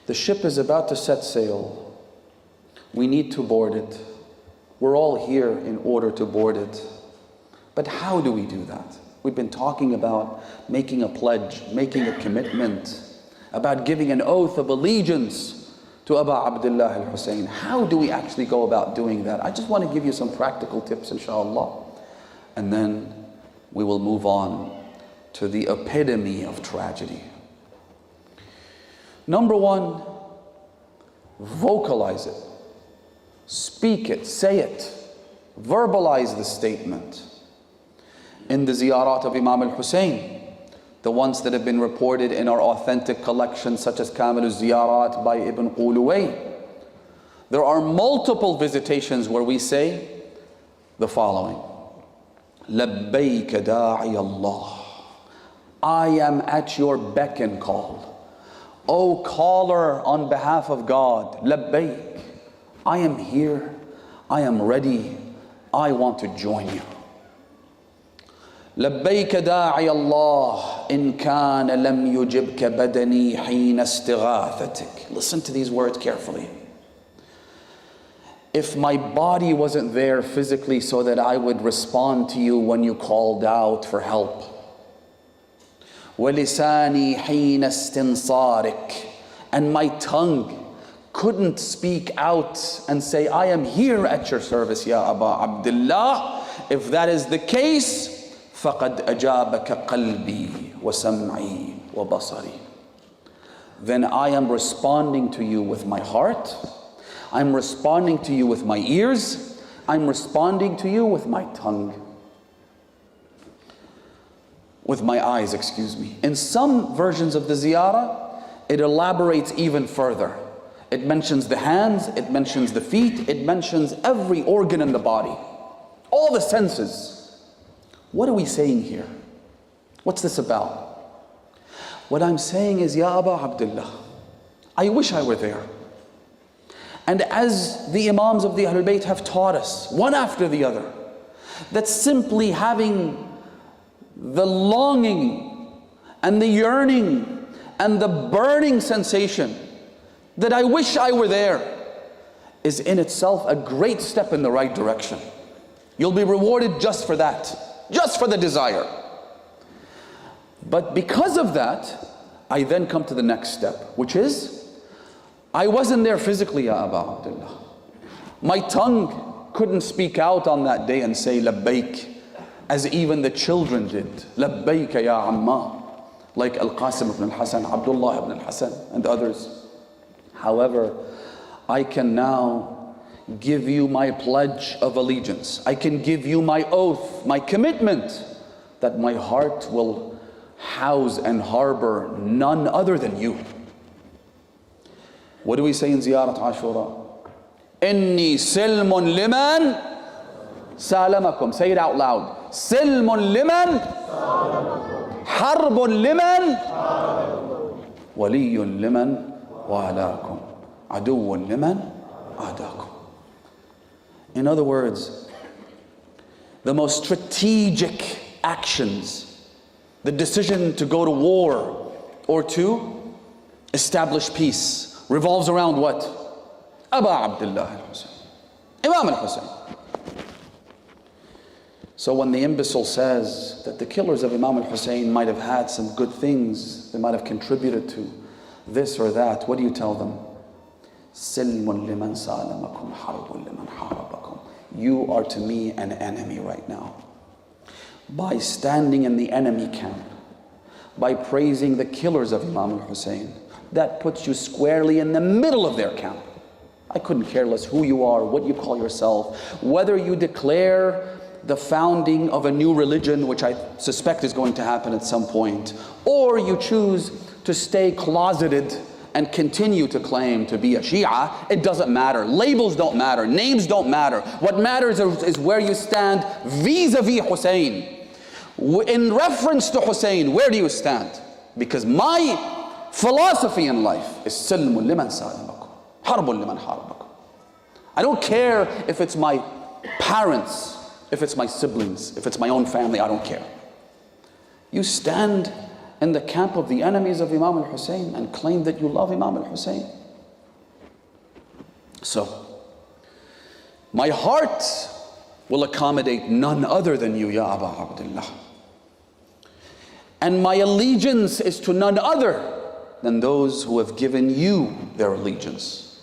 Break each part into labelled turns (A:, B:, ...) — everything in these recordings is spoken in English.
A: The ship is about to set sail. We need to board it. We're all here in order to board it. But how do we do that? We've been talking about making a pledge, making a commitment, about giving an oath of allegiance to Abu Abdullah al-Hussain. How do we actually go about doing that? I just want to give you some practical tips, inshallah. And then we will move on to the epitome of tragedy. Number one, vocalize it. Speak it, say it, verbalize the statement. In the ziyarat of Imam al-Hussain, the ones that have been reported in our authentic collections such as Kamil al-Ziyarat by Ibn Quluway, there are multiple visitations where we say the following: Labbayka da'i Allah. I am at your beck and call. O caller on behalf of God, Labbayk. I am here, I am ready, I want to join you. لبيك داعي الله إن كان لم يجبك بدني حين استغاثتك. Listen to these words carefully. If my body wasn't there physically so that I would respond to you when you called out for help. ولساني حين استنصارك. And my tongue couldn't speak out and say, I am here at your service, Ya Aba Abdullah. If that is the case, فَقَدْ أَجَابَكَ قَلْبِي وَسَمْعِي وَبَصَرِي. Then I am responding to you with my heart, I'm responding to you with my ears, I'm responding to you with my tongue. With my eyes, excuse me. In some versions of the ziyarah, it elaborates even further. It mentions the hands, it mentions the feet, it mentions every organ in the body, all the senses. What are we saying here? What's this about? What I'm saying is, Ya Aba Abdullah, I wish I were there. And as the Imams of the Ahlul Bayt have taught us, one after the other, that simply having the longing and the yearning and the burning sensation that I wish I were there is in itself a great step in the right direction. You'll be rewarded just for that, just for the desire. But because of that, I then come to the next step, which is, I wasn't there physically, Ya Aba Abdullah. My tongue couldn't speak out on that day and say labbaik, as even the children did. Labbaik ya Amma, like Al-Qasim ibn al-Hasan, Abdullah ibn al-Hasan, and others. However, I can now give you my pledge of allegiance. I can give you my oath, my commitment, that my heart will house and harbor none other than you. What do we say in Ziyarat Ashura? Inni silmun liman salamakum. Say it out loud. Silmun liman harbun liman waliyun liman wa'alakum aduwun liman adakum. In other words, the most strategic actions, the decision to go to war or to establish peace, revolves around what? Abu Abdullah al-Hussain, Imam al-Hussain. So when the imbecile says that the killers of Imam al-Hussain might have had some good things, they might have contributed to this or that, what do you tell them? Silmun liman salamakum harbun liman harabakum. You are to me an enemy right now. By standing in the enemy camp, by praising the killers of Imam al-Hussain, that puts you squarely in the middle of their camp. I couldn't care less who you are, what you call yourself, whether you declare the founding of a new religion, which I suspect is going to happen at some point, or you choose to stay closeted and continue to claim to be a Shia. It doesn't matter. Labels don't matter. Names don't matter. What matters is where you stand vis-a-vis Hussain. In reference to Hussain, where do you stand? Because my philosophy in life is silmun liman salamakum harbun liman harabakum. I don't care if it's my parents, if it's my siblings, if it's my own family, I don't care. You stand in the camp of the enemies of Imam al-Hussain and claim that you love Imam al-Hussain. So, my heart will accommodate none other than you, Ya Aba Abdullah. And my allegiance is to none other than those who have given you their allegiance.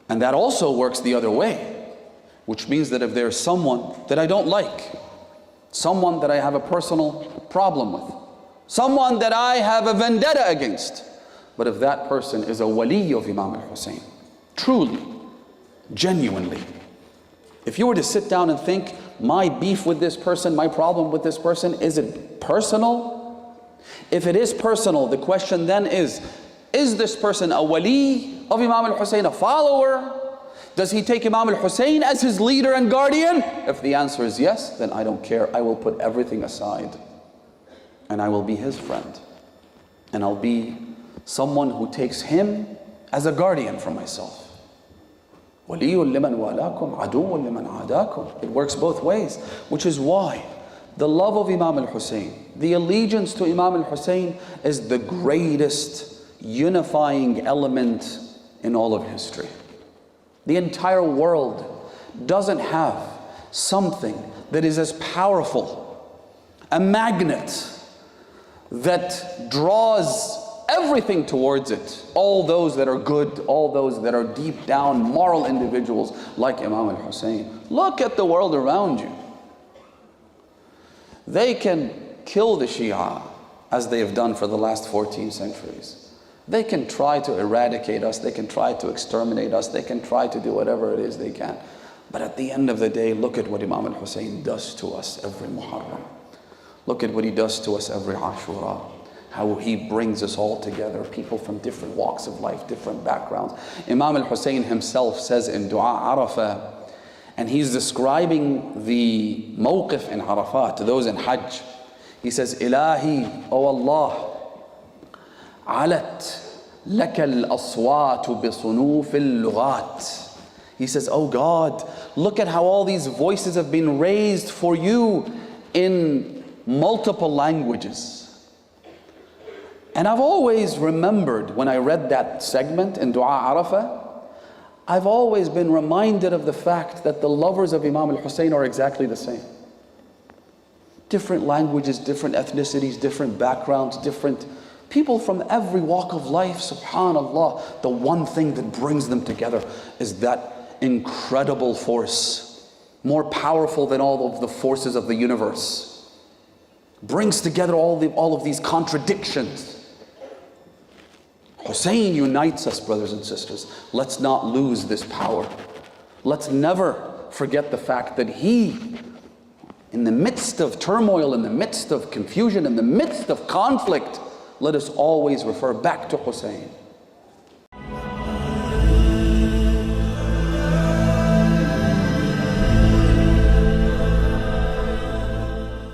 A: And that also works the other way, which means that if there's someone that I don't like, someone that I have a personal problem with, someone that I have a vendetta against, but if that person is a wali of Imam al-Hussain, truly, genuinely, if you were to sit down and think, my beef with this person, my problem with this person, is it personal? If it is personal, the question then is this person a wali of Imam al-Hussain, a follower? Does he take Imam al-Hussain as his leader and guardian? If the answer is yes, then I don't care. I will put everything aside and I will be his friend. And I'll be someone who takes him as a guardian for myself. وَلِيٌّ لِمَنْ وَالَاكُمْ عَدُوٌّ لِمَنْ عَادَاكُمْ. It works both ways, which is why the love of Imam al-Hussain, the allegiance to Imam al-Hussain is the greatest unifying element in all of history. The entire world doesn't have something that is as powerful, a magnet that draws everything towards it. All those that are good, all those that are deep down moral individuals like Imam al-Hussain. Look at the world around you. They can kill the Shia as they have done for the last 14 centuries. They can try to eradicate us, they can try to exterminate us, they can try to do whatever it is they can. But at the end of the day, look at what Imam al-Hussain does to us every Muharram. Look at what he does to us every Ashura. How he brings us all together, people from different walks of life, different backgrounds. Imam al-Hussain himself says in Dua Arafah, and he's describing the mawqif in Arafat to those in Hajj. He says, Ilahi, O Allah, alat laka al-aswatu bi sunuf al-lughat. He says, oh God, look at how all these voices have been raised for you in multiple languages. And I've always remembered when I read that segment in Dua Arafah, I've always been reminded of the fact that the lovers of Imam al-Hussain are exactly the same. Different languages, different ethnicities, different backgrounds, different people from every walk of life, subhanallah. The one thing that brings them together is that incredible force, more powerful than all of the forces of the universe. Brings together all of these contradictions. Hussain unites us, brothers and sisters. Let's not lose this power. Let's never forget the fact that he, in the midst of turmoil, in the midst of confusion, in the midst of conflict, let us always refer back to Hussain.